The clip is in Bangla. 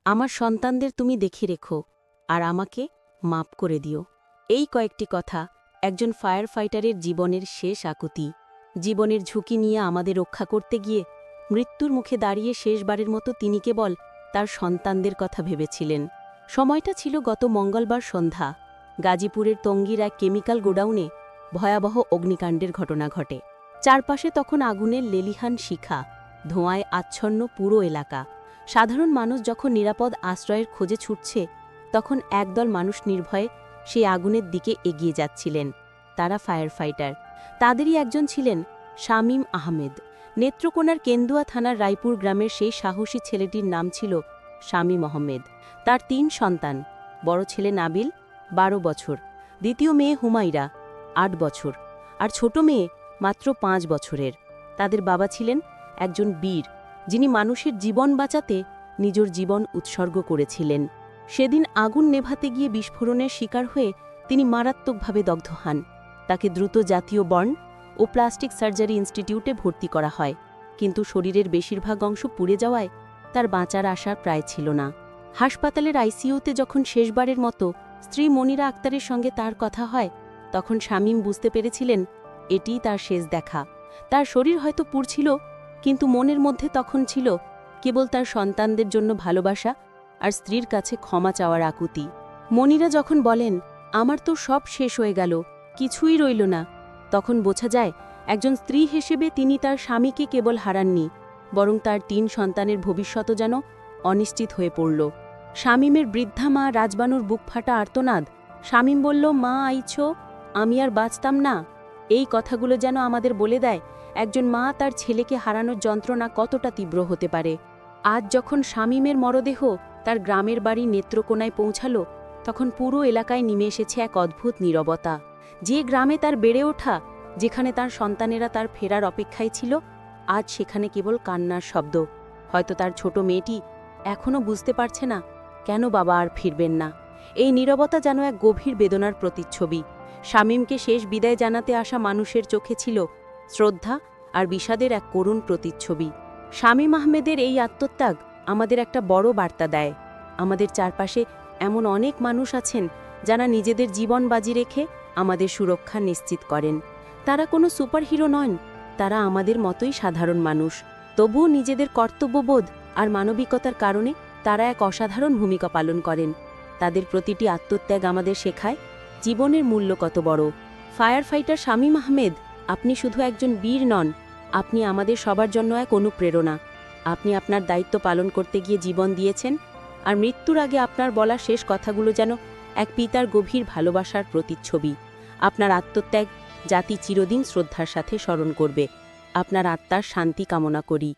আমার সন্তানদের তুমি দেখে রেখো আর আমাকে মাপ করে দিও। এই কয়েকটি কথা একজন ফায়ার ফাইটারের জীবনের শেষ আকুতি। জীবনের ঝুঁকি নিয়ে আমাদের রক্ষা করতে গিয়ে মৃত্যুর মুখে দাঁড়িয়ে শেষবারের মতো তিনি কেবল তার সন্তানদের কথা ভেবেছিলেন। সময়টা ছিল গত মঙ্গলবার সন্ধ্যা। গাজীপুরের টঙ্গীর এক কেমিক্যাল গোডাউনে ভয়াবহ অগ্নিকাণ্ডের ঘটনা ঘটে। চারপাশে তখন আগুনের লেলিহান শিখা, ধোঁয়ায় আচ্ছন্ন পুরো এলাকা। সাধারণ মানুষ যখন নিরাপদ আশ্রয়ের খোঁজে ছুটছে, তখন একদল মানুষ নির্ভয়ে সেই আগুনের দিকে এগিয়ে যাচ্ছিলেন। তারা ফায়ার ফাইটার। তাদেরই একজন ছিলেন শামীম আহমেদ। নেত্রকোনার কেন্দুয়া থানার রায়পুর গ্রামের সেই সাহসী ছেলেটির নাম ছিল শামীম আহমেদ। তার ৩ সন্তান। বড় ছেলে নাবিল ১২ বছর, দ্বিতীয় মেয়ে হুমাইরা ৮ বছর, আর ছোট মেয়ে মাত্র ৫ বছরের। তাদের বাবা ছিলেন একজন বীর, যিনি মানুষের জীবন বাঁচাতে নিজের জীবন উৎসর্গ করেছিলেন। সেদিন আগুন নেভাতে গিয়ে বিস্ফোরণের শিকার হয়ে তিনি মারাত্মকভাবে দগ্ধ হন। তাকে দ্রুত জাতীয় বর্ন ও প্লাস্টিক সার্জারি ইনস্টিটিউটে ভর্তি করা হয়, কিন্তু শরীরের বেশিরভাগ অংশ পুড়ে যাওয়ায় তার বাঁচার আশা প্রায় ছিল না। হাসপাতালের আইসিইউতে যখন শেষবারের মতো স্ত্রী মনিরা আক্তারের সঙ্গে তার কথা হয়, তখন শামীম বুঝতে পেরেছিলেন এটিই তার শেষ দেখা। তার শরীর হয়তো পুড়ছিল, কিন্তু মনের মধ্যে তখন ছিল কেবল তার সন্তানদের জন্য ভালোবাসা আর স্ত্রীর কাছে ক্ষমা চাওয়ার আকুতি। মনিরা যখন বলেন, আমার তো সব শেষ হয়ে গেল, কিছুই রইল না, তখন বোঝা যায় একজন স্ত্রী হিসেবে তিনি তার স্বামীকে কেবল হারাননি, বরং তার ৩ সন্তানের ভবিষ্যৎও যেন অনিশ্চিত হয়ে পড়ল। শামীমের বৃদ্ধা মা রাজবানুর বুক ফাটা আর্তনাদ। শামীম বলল, মা আইছ, আমি আর বাঁচতাম না। এই কথাগুলো যেন আমাদের বলে দেয় একজন মা তার ছেলেকে হারানোর যন্ত্রণা কতটা তীব্র হতে পারে। আজ যখন শামীমের মরদেহ তার গ্রামের বাড়ি নেত্রকোনায় পৌঁছালো, তখন পুরো এলাকায় নেমে এসেছে এক অদ্ভুত নীরবতা। যে গ্রামে তার বেড়ে ওঠা, যেখানে তার সন্তানেরা তার ফেরার অপেক্ষায় ছিল, আজ সেখানে কেবল কান্নার শব্দ। হয়তো তার ছোট মেয়েটি এখনও বুঝতে পারছে না কেন বাবা আর ফিরবেন না। এই নীরবতা যেন এক গভীর বেদনার প্রতিচ্ছবি। শামীমকে শেষ বিদায় জানাতে আসা মানুষের চোখে ছিল শ্রদ্ধা আর বিষাদের এক করুণ প্রতিচ্ছবি। শামীম আহমেদের এই আত্মত্যাগ আমাদের একটা বড় বার্তা দেয়। আমাদের চারপাশে এমন অনেক মানুষ আছেন যারা নিজেদের জীবন বাজি রেখে আমাদের সুরক্ষা নিশ্চিত করেন। তারা কোনো সুপারহিরো নন, তারা আমাদের মতোই সাধারণ মানুষ। তবুও নিজেদের কর্তব্যবোধ আর মানবিকতার কারণে তারা এক অসাধারণ ভূমিকা পালন করেন। তাদের প্রতিটি আত্মত্যাগ আমাদের শেখায় জীবনের মূল্য কত বড়। ফায়ার ফাইটার শামীম আহমেদ, আপনি শুধু একজন বীর নন, আপনি আমাদের সবার জন্য এক অনুপ্রেরণা। আপনি আপনার দায়িত্ব পালন করতে গিয়ে জীবন দিয়েছেন, আর মৃত্যুর আগে আপনার বলা শেষ কথাগুলো যেন এক পিতার গভীর ভালোবাসার প্রতিচ্ছবি। আপনার আত্মত্যাগ জাতি চিরদিন শ্রদ্ধার সাথে স্মরণ করবে। আপনার আত্মার শান্তি কামনা করি।